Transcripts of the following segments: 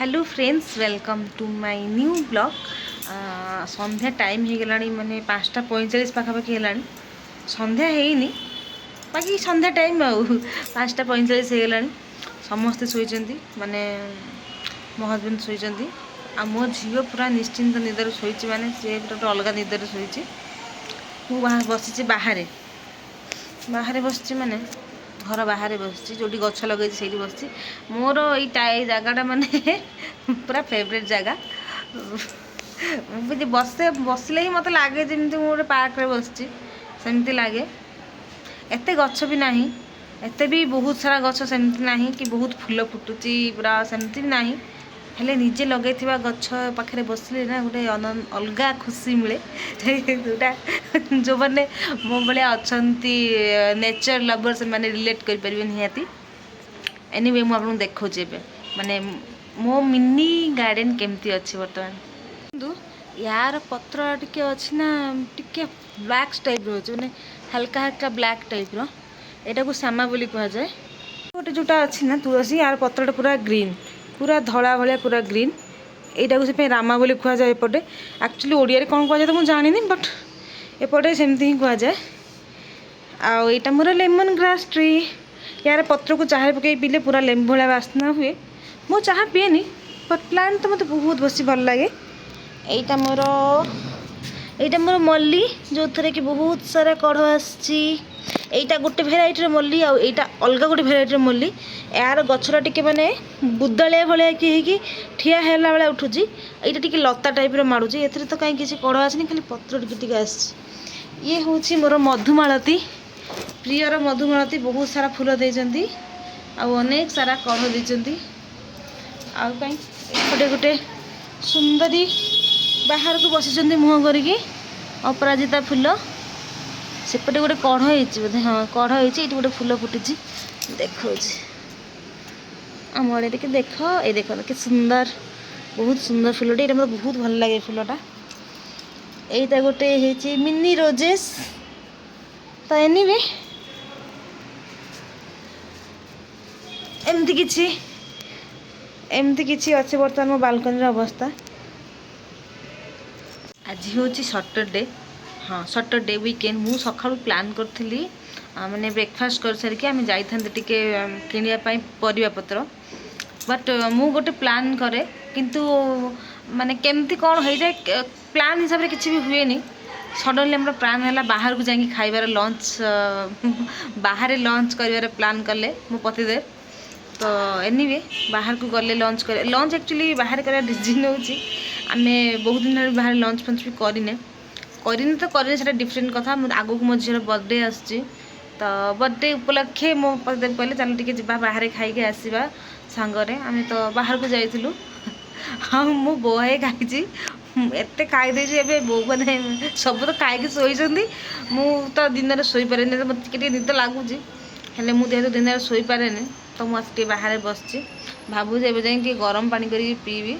Hello friends welcome to my new blog. संध्या time हो गला माने 5:45 पाखापाखि है। संध्या है बाकी संध्या टाइम 5:45 हो गला। समस्ते शोचती माने मो हजबैंड शोचती आ मो झील पूरा निश्चिंत निदर शोची माने सी गोटे अलग निदर शोची। मुझे बसी बाहर बाहर बस माने घर बाहर बस जो गछ लगे से बस मोर ये जगटा माने पूरा फेवरेट जगह। बसे बसले ही मत लगे जमी गोटे पार्क रे बस सेमती लगे। एत गछ भी ना एत भी बहुत सारा गछ सेमती ना कि बहुत फूल फुटुची पूरा सेमती भी ना हेले निजे लगे गछ पाखे बसले ना गोटे अलग खुशी मिले जोटा जो मैंने मो भाया अच्छा नेचर लवर से मैंने रिलेट करें निहाती। एनीवे मुझे देखा माने मो मिनी गार्डन केमती अच्छी बर्तमान किंतु यार पत्र टिके अच्छी ना टिके ब्लैक टाइप रोचे मैंने हल्का हल्का ब्लैक टाइप रा को श्यामा बोली कह जाए। गोटे जोटा अच्छी ना तुलसी यार पत्रटा पूरा ग्रीन पूरा धड़ा भाया पूरा ग्रीन यहाँ से रामा बोली कह जाए। एपटे एक्चुअली ओडिया कौन कह जाए तो मुझे जानी बट एपटे सेमती ही कह जाए। आईटा मोर लेमन ग्रास ट्री यार पत्र को चाह पकई पीले पूरा लेम्बू भाया बास्ना हुए। मो चाह पीएनी बट प्लांट तो मतलब बहुत बस भल लगे। यहाँ मोर मल्ली जो थे कि बहुत सारा कढ़ आईटा गोटे भेराइटर मल्ली आईटा अलग गोटे भेराइटर मल्ली यार गछरा टिके माने बुदालिया भाया कि ठिया है भाया उठुची। यहाँ टिके लता टाइप माड़ुची ए तो कहीं किसी कढ़ आसनी खाली पत्र टिके आस। ये हूँ मोर मधुमालती प्रियर मधुमालती बहुत सारा फूल देती अनेक सारा कढ़ देती। आउटे गोटे सुंदरी बाहर को बसी मुह करके अपराजिता फूल सेपटे गोटे कढ़ बोधे हाँ कढ़ ये गोटे फूल फुटी देखा आम आड़े टे देख ये देख के सुंदर बहुत सुंदर फूलटे ये मतलब बहुत भल लगे फूलटा। यहीटा गोटे मिनी रोजेस तो एनीवे एमती किसी अच्छे बर्तमान मो बालकनी अवस्था। आज हूँ सटरडे हाँ सटरडे वीकेंड मु सका प्लान करी मैंने ब्रेकफास्ट कर सारिकी आम जाते किनापी परिया पत्र बट मु गोटे प्लान करे किंतु माने केमती कौन हो जाए प्लान हिसाब से किसी भी हुए नहीं। सडनली हमारा प्लान है बाहर को जाकि खाइबार लंच बाहर लंच कर प्लान कले मो पतिदेव तो एनीवे बाहर को गले लंच कर लंच एक्चुअली बाहर कर डिजिन होची आम बहुत दिन बाहर लंच फंच भी करनी तो करनी डिफरेंट कथा। आगू को मो झील बर्थडे आसची तो बर्थडे उपलक्षे मो पतिदेव कहले चल टिके जिबा बाहर खाई आसवा सांगरे आम तो बाहर को जाइलु। हाँ मो बोहे खाई एत खाई बो मैंने सब तो खाई शोती मु दिन में शोपे मत निद लगुच हेले मुझे दिन में शोपे तो मुझे बाहर बस भावुँ एवं जाए गरम पानी कर पीबी।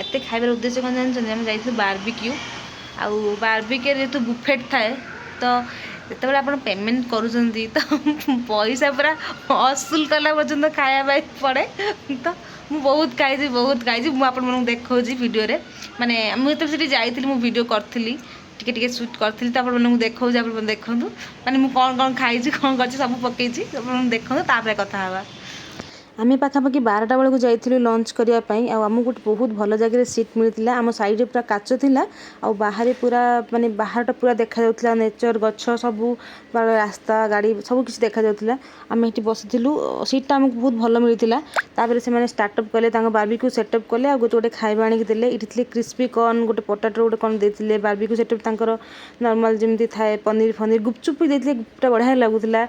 एत खाइबार उद्देश्य कौन जानते आम जाइए बारबिक्यू आउ बारबिक्यू जेहतु बुफेट थाए तो जिते आप पेमेंट करुँच तो पैसा पूरा असूल कला पर्यटन खाया पड़े तो मुझे बहुत खाई मुझे देखा वीडियो माने मुझे जाइए वीडियो करी टिके शूट करी तो आप देखा देखूँ माने मुझे कौन कौन खाई कौन कर सब पकई देखूँ तापर कथा हाँ। आम पाखापाखि 12टा बेलू जाइलु लंच करने आमको गोटे बहुत भल जगह सीट मिलता आम सैड्रे पूरा काच था आ बाहर पूरा माने बाहरटा पूरा देखा नेचर गछ सब रास्ता गाड़ी सब किसी देखा आम ये बसलु सीटा आमको बहुत भल मिलता से स्टार्टअप कले बारबिक्यू सेटअप कले आ गोटे खाଇବା आनिक देले ये क्रिस्पी कॉर्न गोटे पोटाटो गोटे कौन देते बारबिक्यू सेटअप तांकर नॉर्मल जमी थाए पनीर फनीर गुपचुप भी देते पूरा बढ़िया लगुला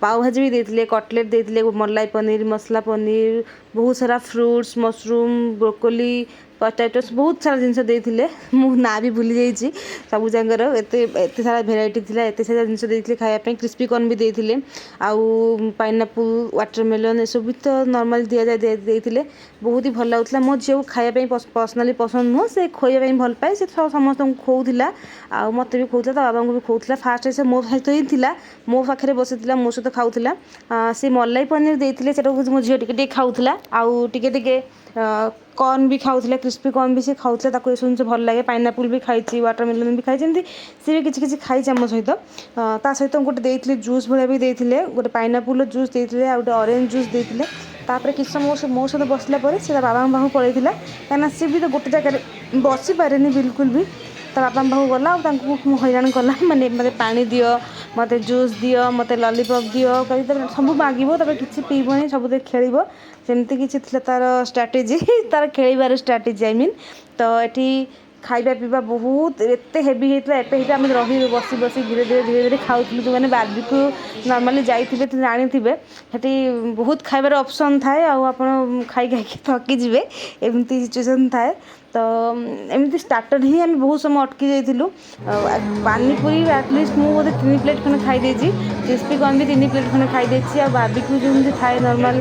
पाव भाजी भी देते कटलेट देते मलाई पनीर मसला पनीर बहुत सारा फ्रूट्स मशरूम ब्रोकोली पोटैटोस बहुत सारा जिनस देते मु ना भी भूली जाइए सब जंगर एत सारा भेराइटी थी एत सारा जिनस देते खायापी क्रिस्पी कॉर्न भी देते आउ पाइनएप्पल वाटरमेलन ये सब भी तो नॉर्मल दि जाए देते बहुत ही भल लगुला। मो झील को खायापी पर्सनाली पसंद नुह से खोया भल पाए से समस्त खोला आ मत भी खोला तो बाबा को भी खोला फास्ट से मो सहित ही था मो पाखे बसी मो सहित खाऊला से मलाई पनीर देते मो झील टिके खाऊला आउ टिके कॉर्न भी खाऊले क्रिस्पी कॉर्न भी सी खाऊले ताको जिनिस भल लगे पाइनापल भी खाई वाटरमेलन भी खाई सी भी किसी खाई आम सहित ता सहित गोटे देते जूस भाया भी देते गोटे पाइनापल जूस देते आ गए ऑरेंज जूस देते तापर किसी समय मो सहित बसला बाबा पाखु पलैला कहीं सी भी तो गोटे जगह बसी पारे बिल्कुल भी ता बापा पाखु गला हैरान कला माने मत पा दियो मत जूस दियो मत लॉलीपॉप दियो कभी सब मांगो तब किसी पीबनी सब खेल सेमती किसी तार स्ट्राटेजी तार खेल स्ट्राटेजी आई मीन तो ये खाଇବା ପିଇବା बहुत एते हेवी होता है एते आम रही बसी बसी धीरे धीरे धीरे धीरे खाऊ जो मैंने बार्बिक्यू नॉर्मली जाइए जानी थे बहुत खाइबार ऑप्शन थाए आप खाई खाई थकी जीवे एमती सिचुएसन थाए तो एमती स्टार्टर ही आम बहुत समय अटकी जाइलु पानीपुरी एटलिस्ट मुझे 3 प्लेट खंडे खाई क्रिस्पी कॉर्न भी 3 प्लेट खंडे खाई आ बार्बिक्यू जो थाए नॉर्मल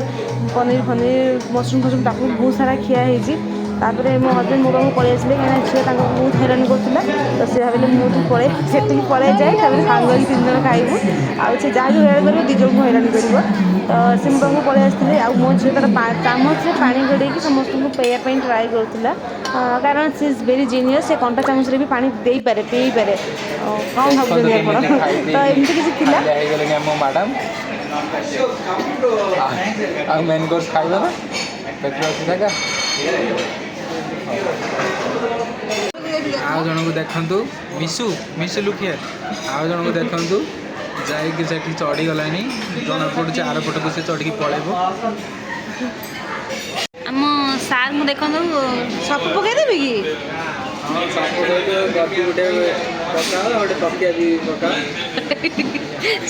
पनीर फनीर मशरूम फशरूम ताकू बहुत सारा खिया होती तापर मो हजबैंड मो पाखु पलि आसिले कहीं झील बहुत हैरान करूला तो सी भाविले मुझे पड़े से पड़े जाए तापर सांग 3 जन खाइबू आउ से जहाँ भी हैरान कर 2 जन को हैरान कर तो सी मो पाखु पलि आसते आ मो झील तार चामच से पानी गड़ेकी समस्त को पेयरपाई ट्राए करूला कारण सी इज वेरी जीनियस से कंटा चामच भी पानी दे पारे पी पारे कौन भाई आप तो एमती किसी थिला मैडम मेन कोर्स खाइबा ना पेट आउ जन को देखु मिशु मिशु लुकिए आउ जन को देखु जाइए से चढ़ी गलानी जना पड़े आर पट को से चढ़ी पलैब आम सार मु देखु सब पकईदेवी कि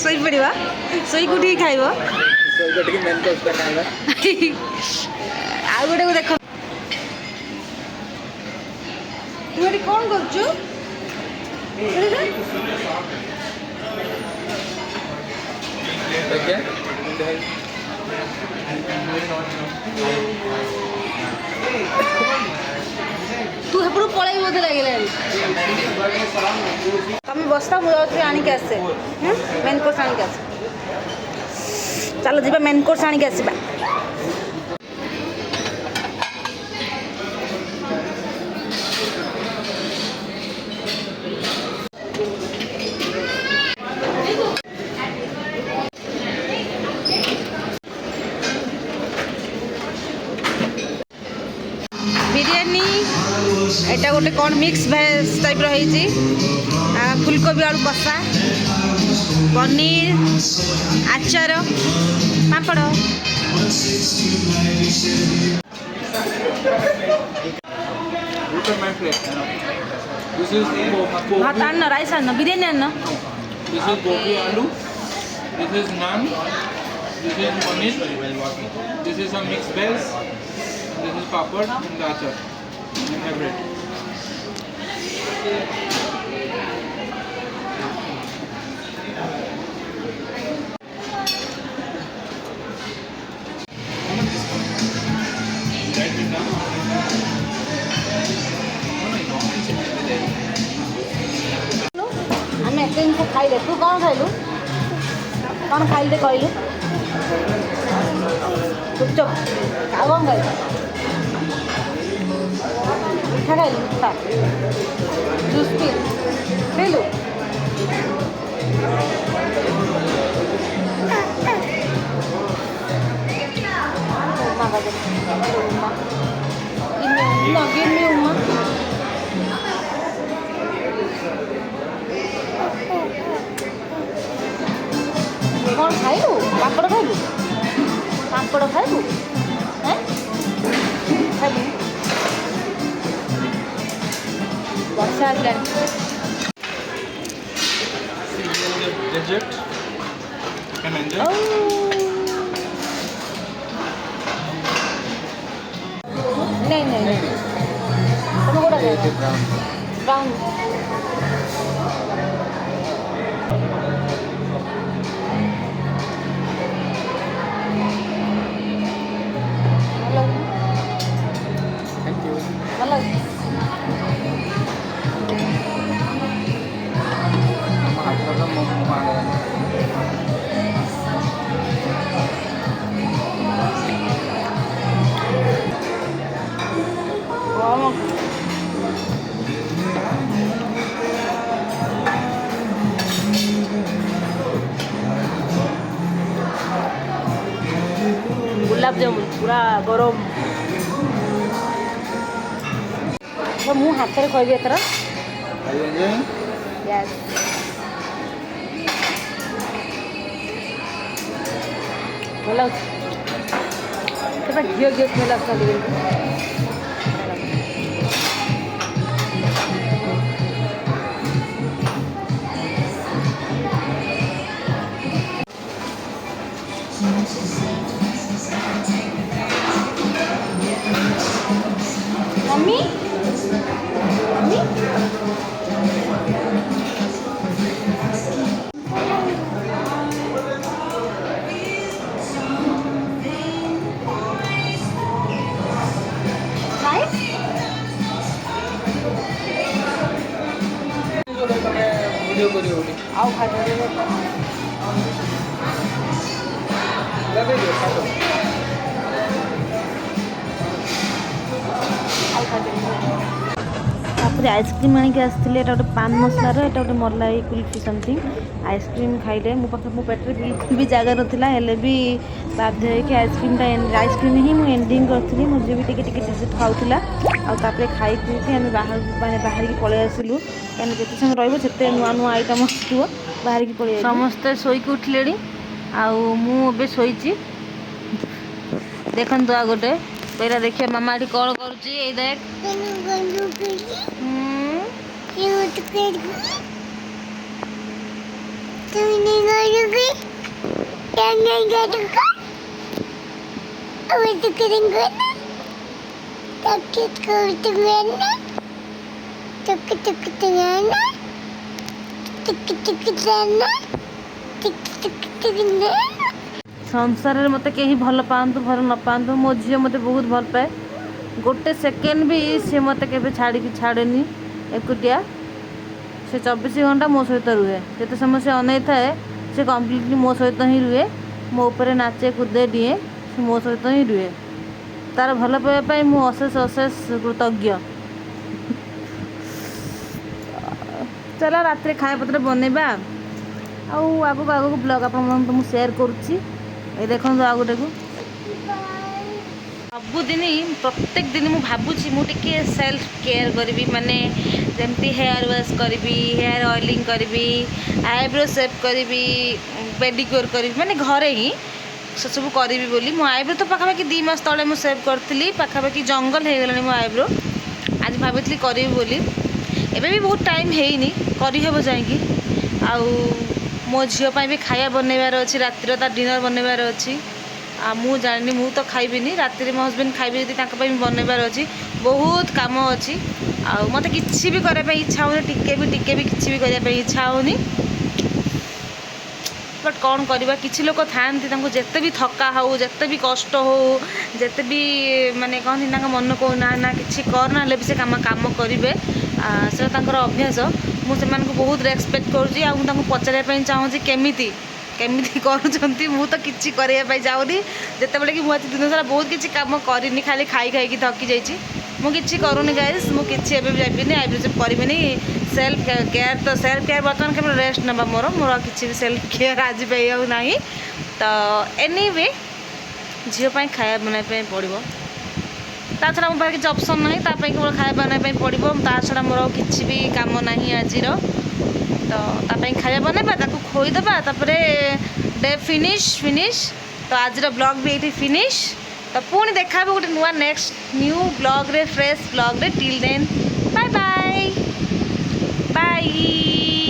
शोई पड़ा शोई कौटी खाइब आउ गोटे को देख तू कौन कर तू हेपड़ू पलैबी बोधे लगे तुम बसता मुझे आणिक आसे मेन कोर्स आणिक आस चलो जी मेन कोर्स आणिक आसवा बिरयानी एटा गोटे कौन मिक्स भेज टाइप रही फुलकोबी आलू कषा पनीर आचार पापड़ भात आन राइस आन बिरयानी आन This is gobi aloo. This is naan. This is paneer. This is some mixed veg. This is papad and the achar. And my bread. खाइले तू कौन खाइलु कौन खाइले कहलु चुपचाप आ कौन खाइल मिठा खाइलु मिठा जूस पीलु give me uma कौन खाइबू पापड़ खाइबू पापड़ खाइबू हैं खाइबू वर्षा Dessert. Can I enjoy? नहीं नहीं तुम कोड़ा ब्राउन गुलाब जामुन पूरा गरम तो मु हाथ में कहबी एथर यस भल घी घी स्मेल आस मम्मी मम्मी वीडियो करियो बोली आओ खा लगे दियो खाओ तापर आइसक्रीम आणिक आसते गोटे पान मसलार एटा गोटे मलाई कुल्फी समथिंग आइसक्रीम खाइले मो पाखे मो पेट बिल्कुल भी जगह नाला हेले भी बाध्य होकर आइसक्रीम ही मुझे एंडिंग करी मो झी भी टिके डिजिट खाऊला आउे खाई पी आम बाहर की पलि आसलु कहीं जिते समय रही नुआ नुआ आइटम आसो बाहर की पलि समस्ते शोक उठिले आबे शोची देखु आ गोटे पहला देखिए मामा ये कौन कर देख संसार में मत कहीं भल पातु भल न पातु मो झी मत बहुत भल पाए गोटे सेकेंड भी सी मत के छाड़ी छाड़ेनी एकुटिया से 24 घंटा मो सहित रुहे जिते समय से अनै थाए से कम्प्लीटली मो सहित ही रुहे मो ऊपर नाचे कूदे दिए से मो सहित ही रुहे तार भल पाइबा मु अशेष अशेष कृतज्ञ चलो रात खाया पत्र बनइबा आगक आगक ब्लॉग आप मुझे शेयर करुच्ची देखो आ गोटे को सबुदिन प्रत्येक दिन मुझे भावुँ मुझे सेल्फ केयर करी माने जमती हेयर वाश करी हेयर ऑयलिंग करी आईब्रो सेप करी पेडिक्योर करी माने घरे ही से सब करी बोली मो आईब्रो तो पाखापाखि 2 मास तले मुझे सेव करी पाखापाखि जंगल हो गलानी मो आईब्रो आज भावी करी बोली एबे भी बहुत टाइम है करहब जाकि मो झीपाई भी खाया बनइबार अच्छी रातिर ता डिनर बनइबार अच्छी मु जानी मु तो खाइबिनी रातिर मो हस्बैंड खाइबे जदि बनइबार अच्छी बहुत काम अच्छी मत किसी भी करने इच्छा होनी टिके भी किसी भी करने इच्छा होनी बट कौन करवा किसी लोग था जिते भी थका हो जिते भी कष्ट हो जिते भी माने कहती ना मन को ना कि करना भी से काम करेंगे से अभ्यास मुझे बहुत रेस्पेक्ट करुँच पचारे चाहूँगी केमिति करुँच मु तो किसी करने जाऊनी जिते कि मुझे दिन सारा बहुत किसी काम करनी खाली खाई खाई थकी जाइए मुझे करूनी गाइस मुझे जाबिनी आईब्रो सेप करी सेल्फ केयर तो सेल्फ केयर बर्तमान केवल रेस्ट ना मोर मोर किसी भी सेल्फ केयर आज ना तो एनीवे झीपाई खाया बनाई पड़ो ता छड़ा मोबाइल किसी ऑप्शन ना तापाई केवल खाया बनाई पड़ो ता छड़ा मोर किसी भी काम ना आज तो तापाई खाया बनवा खोईदेवा डे फिनिश तो आज ब्लॉग भी ये फिनिश तो पुणी देखा गोटे नुआ नेक्स्ट न्यू ब्लॉग रे फ्रेश ब्लॉग रे till then bye bye bye.